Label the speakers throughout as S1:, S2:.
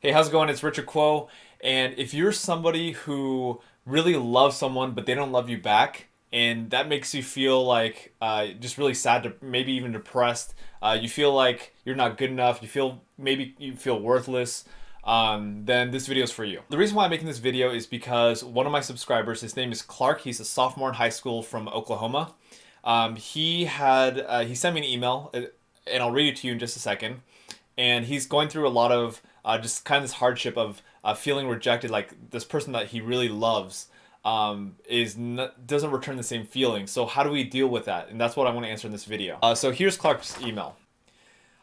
S1: Hey, how's it going? It's Richard Quo. And if you're somebody who really loves someone but they don't love you back, and that makes you feel like just really sad, maybe even depressed, you feel like you're not good enough, maybe you feel worthless, then this video is for you. The reason why I'm making this video is because one of my subscribers, his name is Clark, he's a sophomore in high school from Oklahoma. He sent me an email, and I'll read it to you in just a second. And he's going through a lot of just kind of this hardship of feeling rejected, like this person that he really loves doesn't return the same feeling. So how do we deal with that? And that's what I want to answer in this video. So here's Clark's email.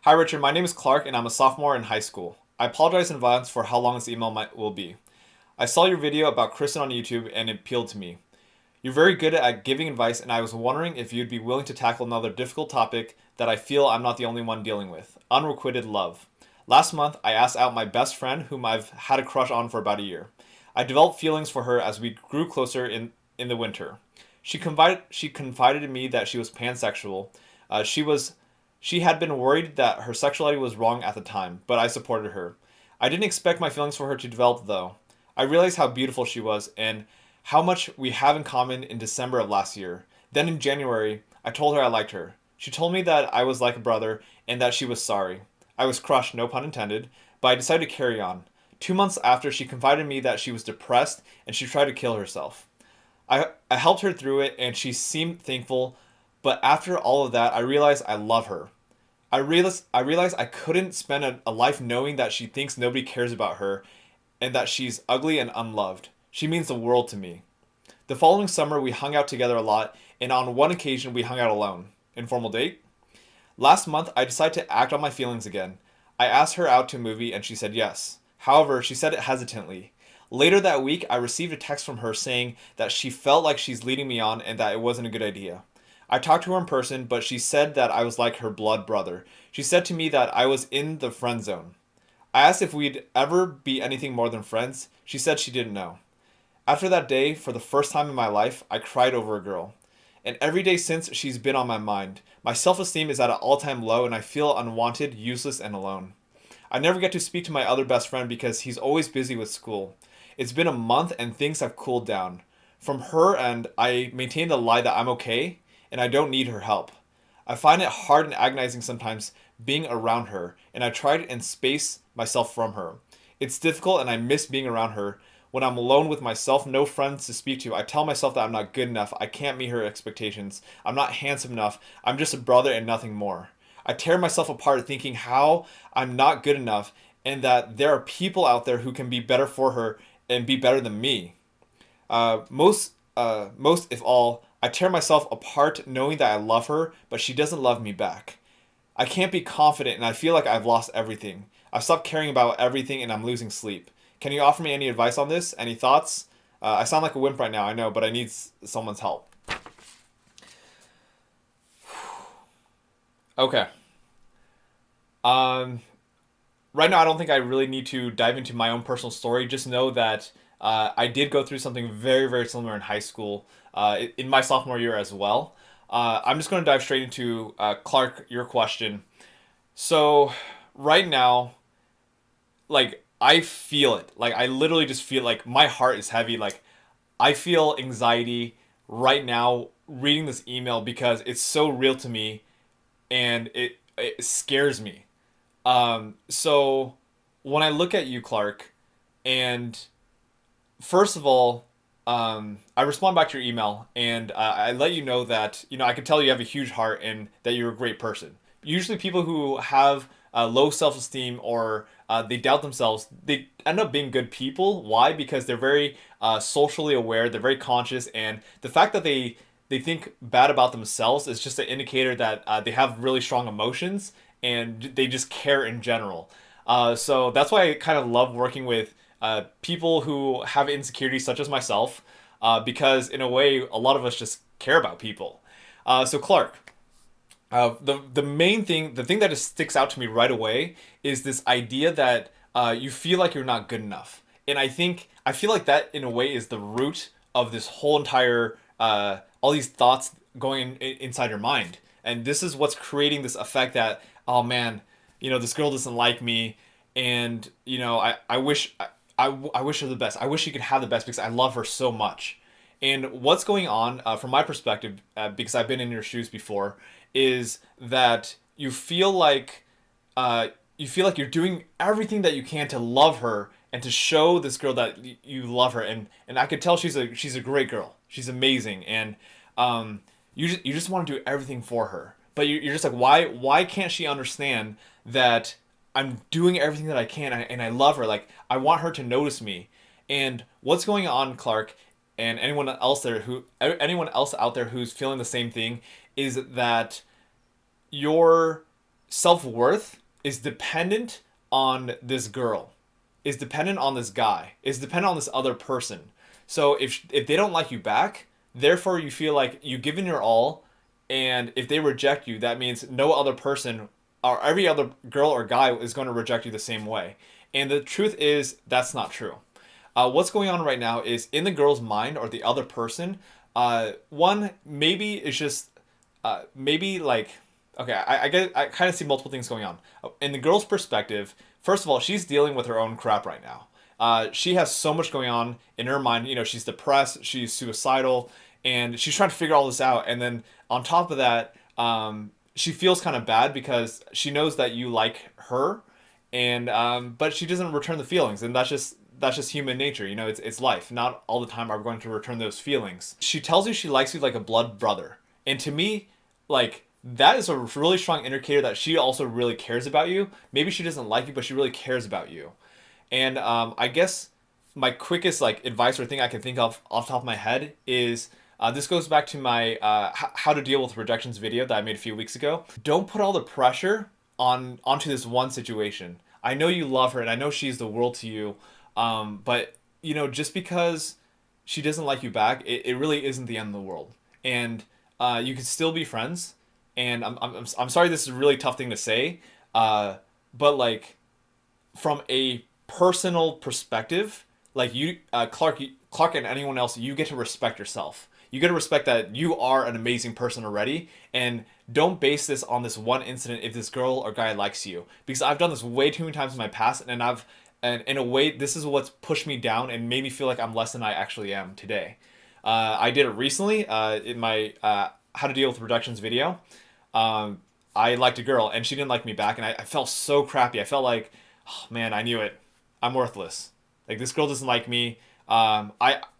S1: Hi Richard, my name is Clark and I'm a sophomore in high school. I apologize in advance for how long this email will be. I saw your video about Kristen on YouTube and it appealed to me. You're very good at giving advice, and I was wondering if you'd be willing to tackle another difficult topic that I feel I'm not the only one dealing with: unrequited love. Last month, I asked out my best friend, whom I've had a crush on for about a year. I developed feelings for her as we grew closer in the winter. She confided in me that she was pansexual. She had been worried that her sexuality was wrong at the time, but I supported her. I didn't expect my feelings for her to develop, though. I realized how beautiful she was and how much we have in common in December of last year. Then in January, I told her I liked her. She told me that I was like a brother and that she was sorry. I was crushed, no pun intended, but I decided to carry on. 2 months after, she confided in me that she was depressed and she tried to kill herself. I helped her through it and she seemed thankful, but after all of that, I realized I love her. I realized I couldn't spend a life knowing that she thinks nobody cares about her and that she's ugly and unloved. She means the world to me. The following summer, we hung out together a lot, and on one occasion, we hung out alone. Informal date? Last month, I decided to act on my feelings again. I asked her out to a movie, and she said yes. However, she said it hesitantly. Later that week, I received a text from her saying that she felt like she's leading me on and that it wasn't a good idea. I talked to her in person, but she said that I was like her blood brother. She said to me that I was in the friend zone. I asked if we'd ever be anything more than friends. She said she didn't know. After that day, for the first time in my life, I cried over a girl. And every day since, she's been on my mind. My self-esteem is at an all-time low and I feel unwanted, useless, and alone. I never get to speak to my other best friend because he's always busy with school. It's been a month and things have cooled down. From her end, I maintain the lie that I'm okay and I don't need her help. I find it hard and agonizing sometimes being around her, and I try and space myself from her. It's difficult and I miss being around her. When I'm alone with myself, no friends to speak to, I tell myself that I'm not good enough, I can't meet her expectations, I'm not handsome enough, I'm just a brother and nothing more. I tear myself apart thinking how I'm not good enough and that there are people out there who can be better for her and be better than me. Most if all, I tear myself apart knowing that I love her, but she doesn't love me back. I can't be confident and I feel like I've lost everything. I've stopped caring about everything and I'm losing sleep. Can you offer me any advice on this? Any thoughts? I sound like a wimp right now, I know, but I need someone's help. Okay. Um, right now, I don't think I really need to dive into my own personal story. Just know that I did go through something very, very similar in high school, in my sophomore year as well. I'm just going to dive straight into Clark, your question. So, right now, like I feel it. Like I literally just feel like my heart is heavy. Like I feel anxiety right now reading this email because it's so real to me and it scares me. So when I look at you, Clark, and first of all, I respond back to your email and I let you know that I can tell you have a huge heart and that you're a great person. Usually, people who have low self-esteem or they doubt themselves, they end up being good people. Why? Because they're very socially aware, they're very conscious, and the fact that they think bad about themselves is just an indicator that they have really strong emotions and they just care in general. So that's why I kind of love working with people who have insecurities, such as myself, because in a way, a lot of us just care about people. So Clark, the main thing, the thing that just sticks out to me right away is this idea that you feel like you're not good enough, and I feel like that in a way is the root of this whole entire all these thoughts going inside your mind, and this is what's creating this effect that, oh man, this girl doesn't like me, And I wish I wish her the best. I wish she could have the best because I love her so much. And what's going on, from my perspective, because I've been in your shoes before, is that you feel like you're doing everything that you can to love her and to show this girl that you love her. And I could tell she's a great girl. She's amazing, and you just want to do everything for her. But you're just like, why can't she understand that I'm doing everything that I can, and I love her. Like, I want her to notice me. And what's going on, Clark, and anyone else out there who's feeling the same thing, is that your self-worth is dependent on this girl, is dependent on this guy, is dependent on this other person. So if they don't like you back, therefore you feel like you've given your all, and if they reject you, that means no other person or every other girl or guy is going to reject you the same way. And the truth is that's not true. What's going on right now is in the girl's mind or the other person. One, maybe it's just maybe like, okay, I kind of see multiple things going on. In the girl's perspective, first of all, she's dealing with her own crap right now. She has so much going on in her mind. She's depressed, she's suicidal, and she's trying to figure all this out. And then on top of that, she feels kind of bad because she knows that you like her, and but she doesn't return the feelings, and that's just human nature. It's life. Not all the time are we going to return those feelings. She tells you she likes you like a blood brother, and to me, like, that is a really strong indicator that she also really cares about you. Maybe she doesn't like you, but she really cares about you. And I guess my quickest like advice or thing I can think of off the top of my head is, this goes back to my how to deal with rejections video that I made a few weeks ago. Don't put all the pressure onto this one situation. I know you love her, and I know she's the world to you, but just because she doesn't like you back, it really isn't the end of the world. And you can still be friends. And I'm sorry, this is a really tough thing to say, but like, from a personal perspective, like Clark and anyone else, you get to respect yourself. You get to respect that you are an amazing person already, and don't base this on this one incident if this girl or guy likes you. Because I've done this way too many times in my past, and in a way, this is what's pushed me down and made me feel like I'm less than I actually am today. I did it recently in my how to deal with rejections video. I liked a girl and she didn't like me back, and I felt so crappy. I felt like, oh man, I knew it. I'm worthless. Like, this girl doesn't like me. I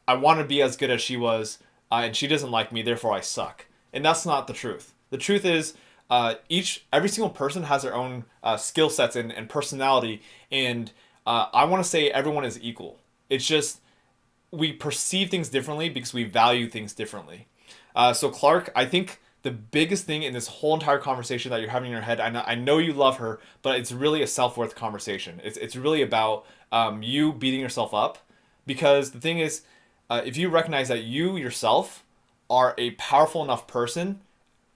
S1: want to be as good as she was, and she doesn't like me. Therefore, I suck. And that's not the truth. The truth is, every single person has their own skill sets and personality, and I want to say everyone is equal. It's just we perceive things differently because we value things differently. So Clark, I think the biggest thing in this whole entire conversation that you're having in your head, I know you love her, but it's really a self-worth conversation. It's really about you beating yourself up, because the thing is, if you recognize that you yourself are a powerful enough person,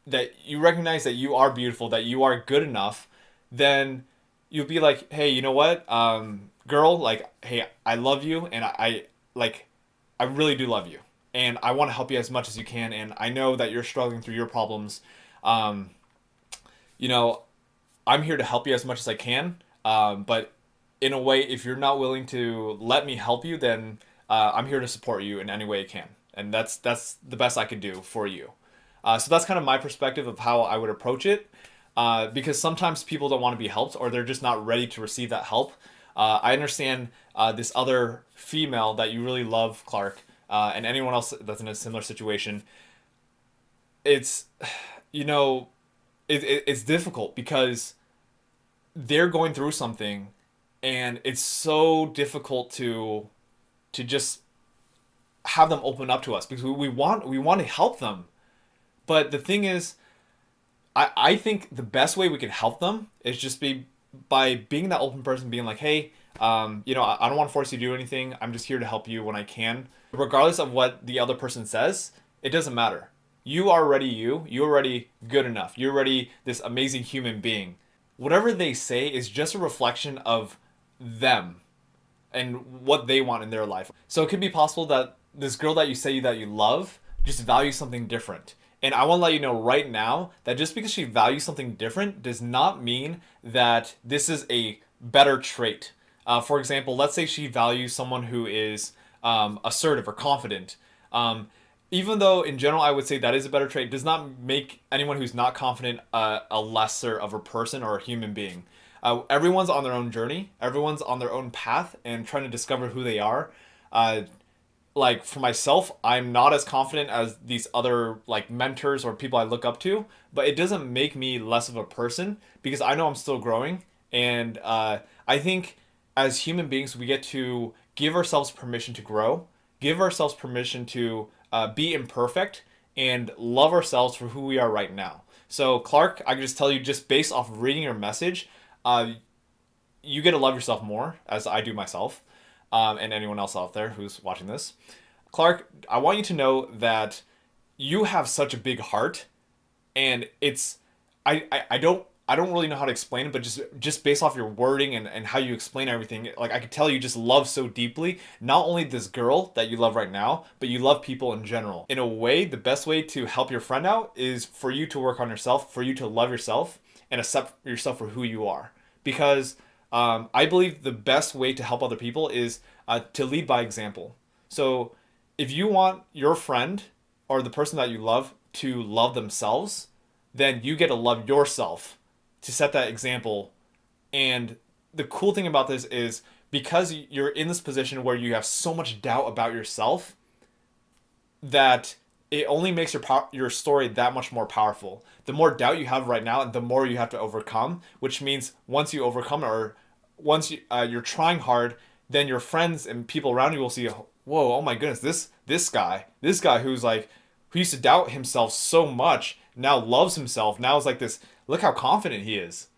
S1: that you recognize that you are beautiful, that you are good enough, then you'll be like, hey, you know what, girl, like, hey, I love you, and I really do love you, and I want to help you as much as you can, and I know that you're struggling through your problems. Um, you know, I'm here to help you as much as I can, but in a way, if you're not willing to let me help you, then I'm here to support you in any way I can, and that's the best I could do for you. So that's kind of my perspective of how I would approach it, because sometimes people don't want to be helped, or they're just not ready to receive that help. I understand this other female that you really love, Clark, and anyone else that's in a similar situation. It's, you know, it's difficult because they're going through something, and it's so difficult to just have them open up to us because we want to help them. But the thing is, I think the best way we can help them is just by being that open person, being like, hey, I don't want to force you to do anything. I'm just here to help you when I can. Regardless of what the other person says, it doesn't matter. You are already you. You're already good enough. You're already this amazing human being. Whatever they say is just a reflection of them and what they want in their life. So it could be possible that this girl that you say that you love just values something different. And I want to let you know right now that just because she values something different does not mean that this is a better trait. For example, let's say she values someone who is assertive or confident. Even though in general I would say that is a better trait, does not make anyone who's not confident a lesser of a person or a human being. Everyone's on their own journey. Everyone's on their own path and trying to discover who they are. Uh, like for myself, I'm not as confident as these other like mentors or people I look up to, but it doesn't make me less of a person because I know I'm still growing. And I think as human beings, we get to give ourselves permission to grow, give ourselves permission to be imperfect, and love ourselves for who we are right now. So, Clark, I can just tell you, just based off of reading your message, uh, you get to love yourself more, as I do myself, and anyone else out there who's watching this. Clark, I want you to know that you have such a big heart, and it's I don't really know how to explain it, but just based off your wording and how you explain everything, like I could tell you just love so deeply, not only this girl that you love right now, but you love people in general. In a way, the best way to help your friend out is for you to work on yourself, for you to love yourself and accept yourself for who you are. Because I believe the best way to help other people is to lead by example. So if you want your friend or the person that you love to love themselves, then you get to love yourself to set that example. And the cool thing about this is because you're in this position where you have so much doubt about yourself, that it only makes your story that much more powerful. The more doubt you have right now, the more you have to overcome. Which means once you overcome it, or once you're trying hard, then your friends and people around you will see, whoa, oh my goodness, this guy who's like who used to doubt himself so much now loves himself. Now is like this. Look how confident he is.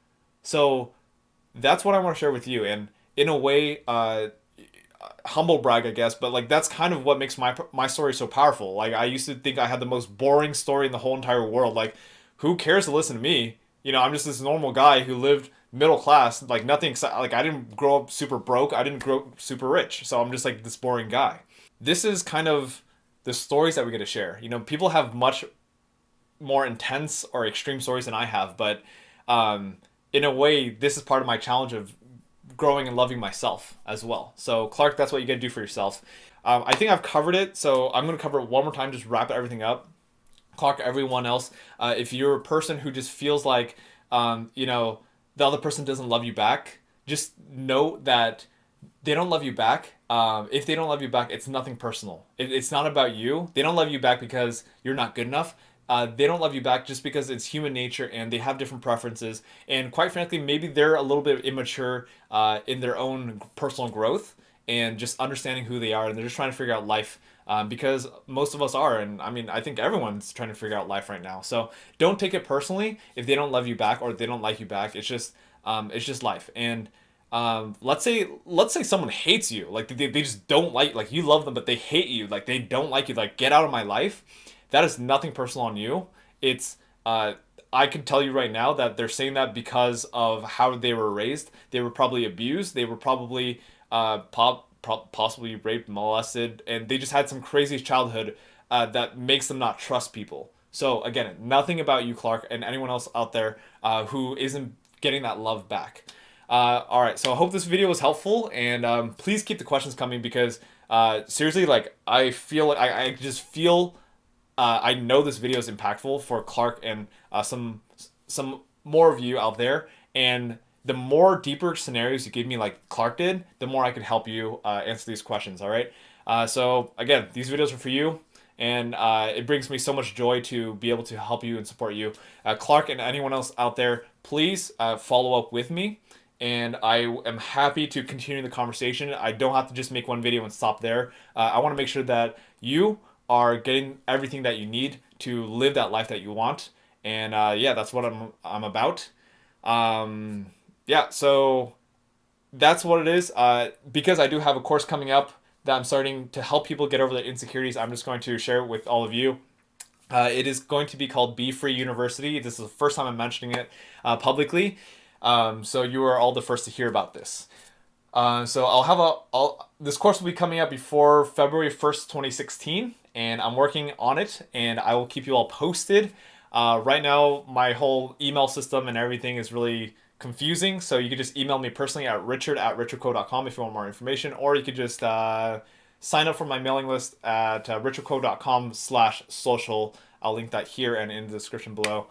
S1: So that's what I want to share with you. And in a way, humble brag, I guess, but like that's kind of what makes my story so powerful. Like I used to think I had the most boring story in the whole entire world. Like who cares to listen to me? You know, I'm just this normal guy who lived middle class, like nothing like I didn't grow up super broke, I didn't grow up super rich. So I'm just like this boring guy. This is kind of the stories that we get to share. You know, people have much more intense or extreme stories than I have, but in a way, this is part of my challenge of growing and loving myself as well. So, Clark, that's what you got to do for yourself. I think I've covered it, so I'm going to cover it one more time, just wrap everything up. Clark, everyone else, if you're a person who just feels like, you know, the other person doesn't love you back, just know that they don't love you back. If they don't love you back, it's nothing personal. It's not about you. They don't love you back because you're not good enough. They don't love you back just because it's human nature and they have different preferences. And quite frankly, maybe they're a little bit immature in their own personal growth and just understanding who they are. And they're just trying to figure out life because most of us are. And I mean, I think everyone's trying to figure out life right now. So don't take it personally if they don't love you back or they don't like you back. It's just life. And let's say someone hates you, like they just don't like you love them but they hate you, like they don't like you, like get out of my life. That is nothing personal on you. It's I can tell you right now that they're saying that because of how they were raised. They were probably abused, they were probably possibly raped, molested, and they just had some crazy childhood that makes them not trust people. So again, nothing about you, Clark, and anyone else out there who isn't getting that love back. All right, so I hope this video was helpful, and please keep the questions coming because seriously, like I feel like I just feel I know this video is impactful for Clark and some more of you out there, and the more deeper scenarios you give me, like Clark did, the more I can help you answer these questions. All right. So again, these videos are for you, and it brings me so much joy to be able to help you and support you. Clark and anyone else out there, please follow up with me. And I am happy to continue the conversation. I don't have to just make one video and stop there. I want to make sure that you are getting everything that you need to live that life that you want. And yeah, that's what I'm about. Yeah, so that's what it is. Because I do have a course coming up that I'm starting to help people get over their insecurities, I'm just going to share it with all of you. It is going to be called Be Free University. This is the first time I'm mentioning it publicly. So you are all the first to hear about this. So this course will be coming out before February 1st, 2016, and I'm working on it, and I will keep you all posted. Right now, my whole email system and everything is really confusing. So you could just email me personally at richard@richardco.com if you want more information, or you could just sign up for my mailing list at richardco.com/social. I'll link that here and in the description below.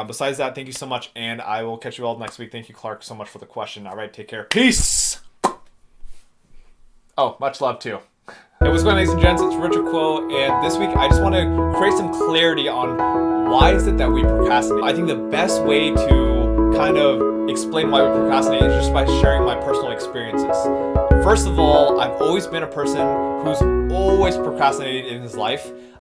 S1: Besides that, thank you so much, and I will catch you all next week. Thank you, Clark, so much for the question. All right, take care. Peace! Oh, much love too. Hey, what's going on, ladies and gents? It's Richard Quo, and this week I just want to create some clarity on why is it that we procrastinate. I think the best way to kind of explain why we procrastinate is just by sharing my personal experiences. First of all, I've always been a person who's always procrastinated in his life.